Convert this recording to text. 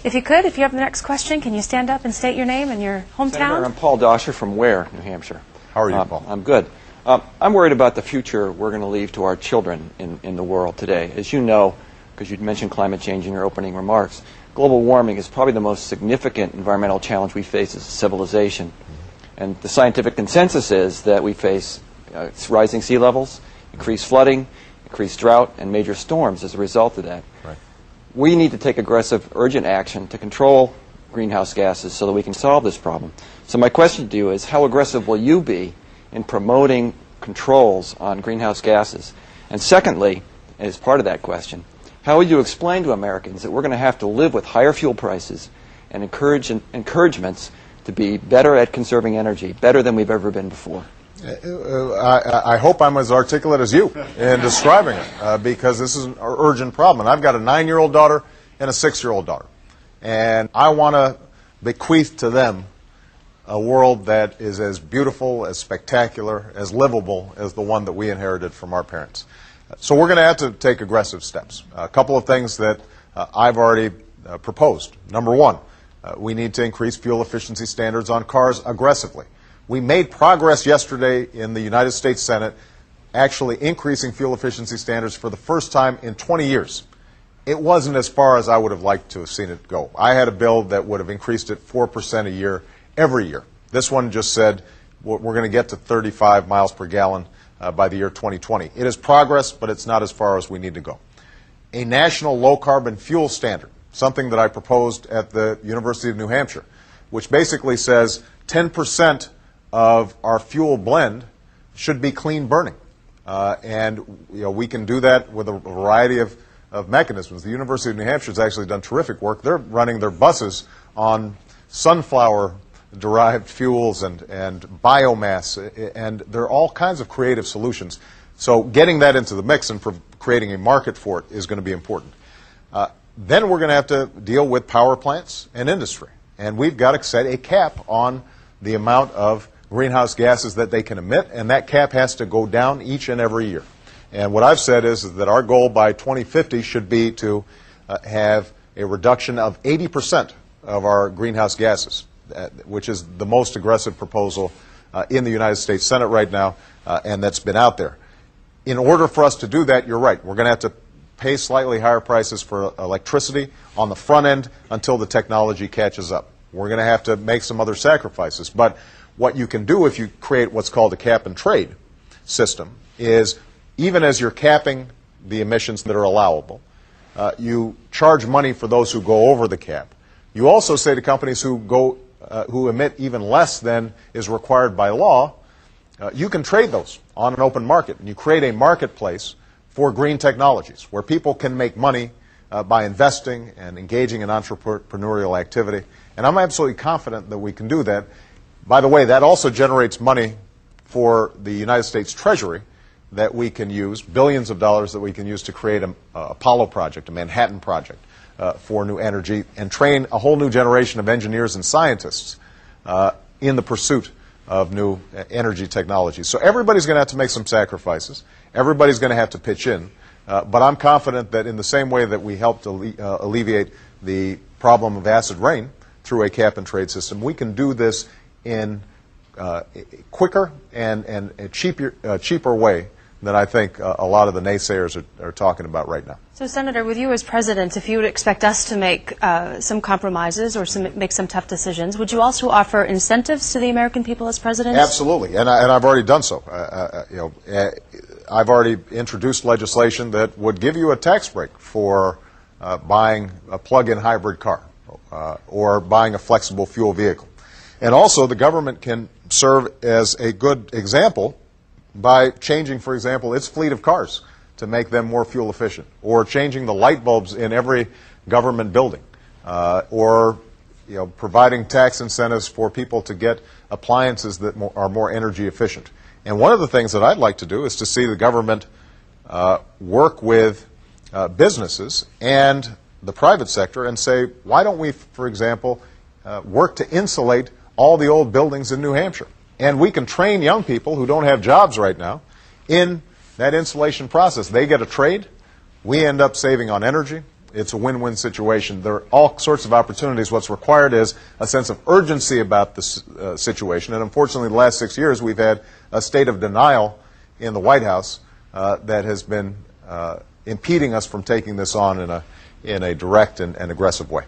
If you could, if you have the next question, can you stand up and state your name and your hometown? Senator, I'm Paul Dosher from Ware, New Hampshire. How are you, Paul? I'm good. I'm worried about the future we're going to leave to our children in the world today. As you know, because you mentioned climate change in your opening remarks, global warming is probably the most significant environmental challenge we face as a civilization. And the scientific consensus is that we face rising sea levels, increased flooding, increased drought, and major storms as a result of that. Right. We need to take aggressive, urgent action to control greenhouse gases so that we can solve this problem. So my question to you is, how aggressive will you be in promoting controls on greenhouse gases? And secondly, as part of that question, how would you explain to Americans that we're going to have to live with higher fuel prices and encouragements to be better at conserving energy, better than we've ever been before? I hope I'm as articulate as you in describing it, because this is an urgent problem. And I've got a 9-year-old daughter and a 6-year-old daughter. And I want to bequeath to them a world that is as beautiful, as spectacular, as livable as the one that we inherited from our parents. So we're going to have to take aggressive steps. A couple of things that I've already proposed. Number one, we need to increase fuel efficiency standards on cars aggressively. We made progress yesterday in the United States Senate actually increasing fuel efficiency standards for the first time in 20 years. It wasn't as far as I would have liked to have seen it go. I had a bill that would have increased it 4% a year every year. This one just said we're going to get to 35 miles per gallon by the year 2020. It is progress, but it's not as far as we need to go. A national low-carbon fuel standard, something that I proposed at the University of New Hampshire, which basically says 10% of our fuel blend should be clean burning. And we can do that with a variety of mechanisms. The University of New Hampshire has actually done terrific work. They're running their buses on sunflower-derived fuels and biomass, and there are all kinds of creative solutions. So getting that into the mix and creating a market for it is going to be important. Then we're going to have to deal with power plants and industry. And we've got to set a cap on the amount of greenhouse gases that they can emit, and that cap has to go down each and every year. And what I've said is that our goal by 2050 should be to have a reduction of 80% of our greenhouse gases, which is the most aggressive proposal in the United States Senate right now, and that's been out there. In order for us to do that, you're right, we're going to have to pay slightly higher prices for electricity on the front end until the technology catches up. We're going to have to make some other sacrifices. But what you can do if you create what's called a cap and trade system is, even as you're capping the emissions that are allowable, you charge money for those who go over the cap. You also say to companies who emit even less than is required by law, you can trade those on an open market. And you create a marketplace for green technologies where people can make money by investing and engaging in entrepreneurial activity. And I'm absolutely confident that we can do that. By the way, that also generates money for the United States Treasury that we can use, billions of dollars that we can use to create an Apollo project, a Manhattan project for new energy, and train a whole new generation of engineers and scientists in the pursuit of new energy technologies. So everybody's going to have to make some sacrifices. Everybody's going to have to pitch in. But I'm confident that in the same way that we helped alleviate the problem of acid rain through a cap and trade system, we can do this in a quicker and a cheaper way than I think a lot of the naysayers are talking about right now. So, Senator, with you as president, if you would expect us to make some compromises or make some tough decisions, would you also offer incentives to the American people as president? Absolutely, and I've already done so. I've already introduced legislation that would give you a tax break for buying a plug-in hybrid car or buying a flexible fuel vehicle. And also, the government can serve as a good example by changing, for example, its fleet of cars to make them more fuel efficient, or changing the light bulbs in every government building, or providing tax incentives for people to get appliances that are more energy efficient. And one of the things that I'd like to do is to see the government work with businesses and the private sector and say, why don't we, for example, work to insulate all the old buildings in New Hampshire? And we can train young people who don't have jobs right now in that insulation process. They get a trade. We end up saving on energy. It's a win-win situation. There are all sorts of opportunities. What's required is a sense of urgency about this situation. And unfortunately, the last 6 years, we've had a state of denial in the White House that has been impeding us from taking this on in a direct and aggressive way.